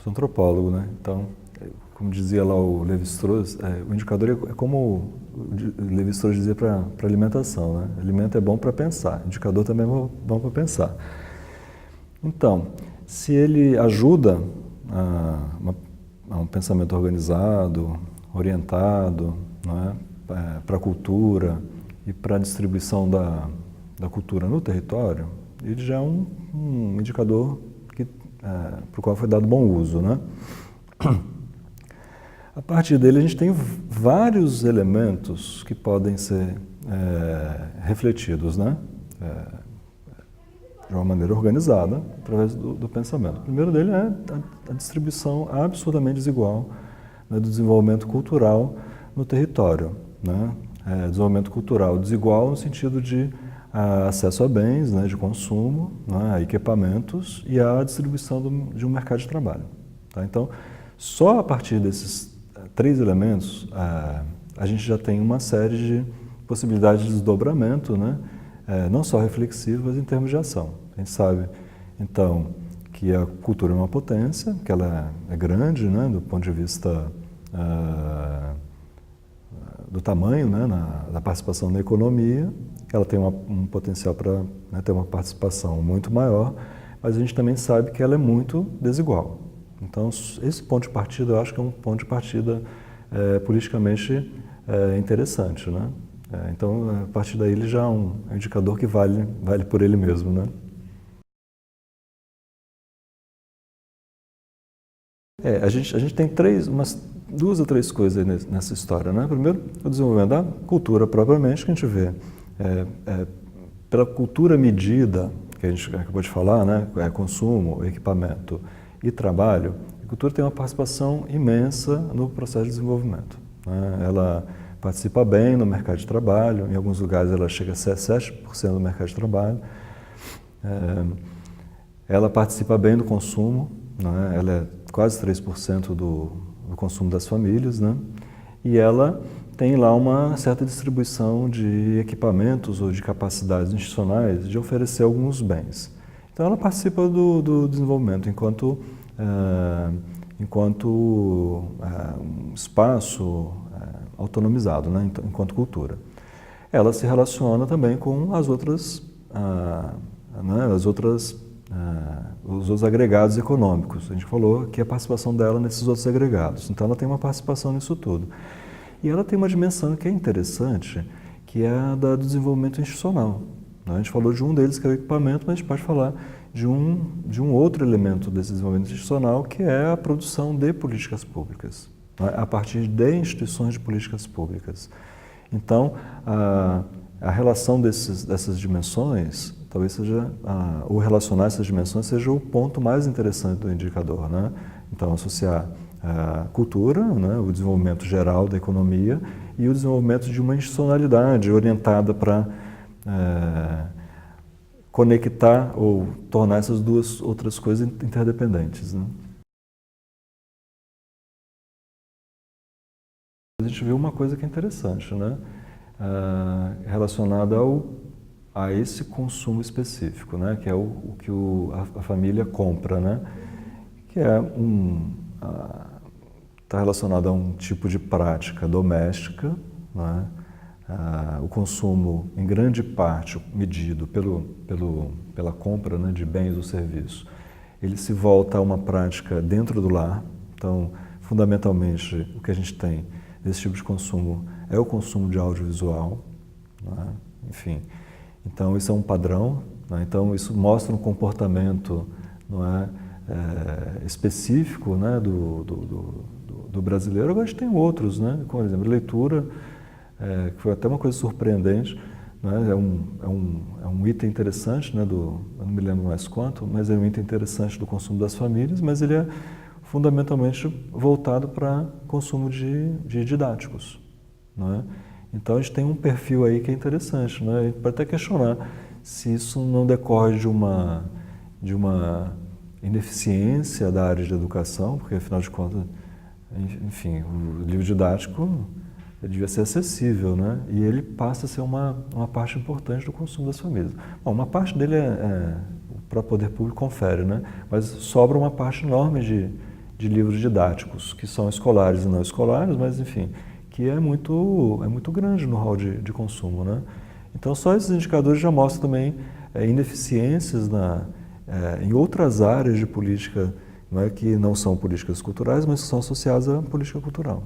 sou antropólogo, né? Então, como dizia lá o Lévi-Strauss, o indicador é como o Lévi-Strauss dizia para alimentação, né? Alimento é bom para pensar, indicador também é bom para pensar. Então, se ele ajuda a um pensamento organizado, orientado, não é? Para a cultura e para a distribuição da cultura no território, ele já é um indicador para o qual foi dado bom uso, né? A partir dele a gente tem vários elementos que podem ser refletidos, né? De uma maneira organizada, através do pensamento. O primeiro dele é a distribuição absurdamente desigual, né, do desenvolvimento cultural no território, né? Desenvolvimento cultural desigual no sentido de acesso a bens, né, de consumo, né, a equipamentos e a distribuição de um mercado de trabalho. Tá? Então, só a partir desses três elementos, a gente já tem uma série de possibilidades de desdobramento, né? Não só reflexivas, mas em termos de ação. A gente sabe, então, que a cultura é uma potência, que ela é grande, né, do ponto de vista do tamanho, né, da participação na economia, que ela tem um potencial para, né, ter uma participação muito maior, mas a gente também sabe que ela é muito desigual. Então, esse ponto de partida, eu acho que é um ponto de partida politicamente interessante, né? Então, a partir daí, ele já é um indicador que vale por ele mesmo, né? A gente tem duas ou três coisas aí nessa história, né? Primeiro, o desenvolvimento da cultura propriamente, que a gente vê pela cultura medida, que a gente acabou de falar, né? Consumo, equipamento e trabalho. A cultura tem uma participação imensa no processo de desenvolvimento, né? Ela participa bem no mercado de trabalho, em alguns lugares ela chega a ser 7% do mercado de trabalho. Ela participa bem do consumo, né? Ela é quase 3% do consumo das famílias, né? E ela tem lá uma certa distribuição de equipamentos ou de capacidades institucionais de oferecer alguns bens. Então ela participa do desenvolvimento enquanto um espaço autonomizado, né, enquanto cultura. Ela se relaciona também com as outras, né, os outros agregados econômicos. A gente falou que a participação dela nesses outros agregados. Então ela tem uma participação nisso tudo. E ela tem uma dimensão que é interessante, que é a do desenvolvimento institucional. A gente falou de um deles, que é o equipamento, mas a gente pode falar de um outro elemento desse desenvolvimento institucional, que é a produção de políticas públicas, a partir de instituições de políticas públicas. Então, a relação dessas dimensões, talvez seja, ou relacionar essas dimensões, seja o ponto mais interessante do indicador, né? Então, associar a cultura, né, o desenvolvimento geral da economia e o desenvolvimento de uma institucionalidade orientada para conectar ou tornar essas duas outras coisas interdependentes, né? A gente vê uma coisa que é interessante, né? Relacionada a esse consumo específico, né? Que é o que a família compra, né? Que é está relacionado a um tipo de prática doméstica, né? O consumo, em grande parte, medido pela compra, né, de bens ou serviços, ele se volta a uma prática dentro do lar. Então, fundamentalmente, o que a gente tem desse tipo de consumo é o consumo de audiovisual, né? Enfim, então isso é um padrão, né? Então isso mostra um comportamento, não é, específico, né, do brasileiro. Agora a gente tem outros, né? Como, por exemplo, leitura, que foi até uma coisa surpreendente, né? É um item interessante, né, eu não me lembro mais quanto, mas é um item interessante do consumo das famílias, mas ele é fundamentalmente voltado para consumo de didáticos, né? Então a gente tem um perfil aí que é interessante, né? A gente pode até questionar se isso não decorre de uma ineficiência da área de educação, porque afinal de contas, enfim, o livro didático devia ser acessível, né? E ele passa a ser uma parte importante do consumo das famílias. Bom, uma parte dele o próprio poder público confere, né? Mas sobra uma parte enorme de livros didáticos, que são escolares e não escolares, mas enfim, que é muito grande no rol de consumo, né? Então, só esses indicadores já mostram também ineficiências em outras áreas de política, não é, que não são políticas culturais, mas que são associadas à política cultural.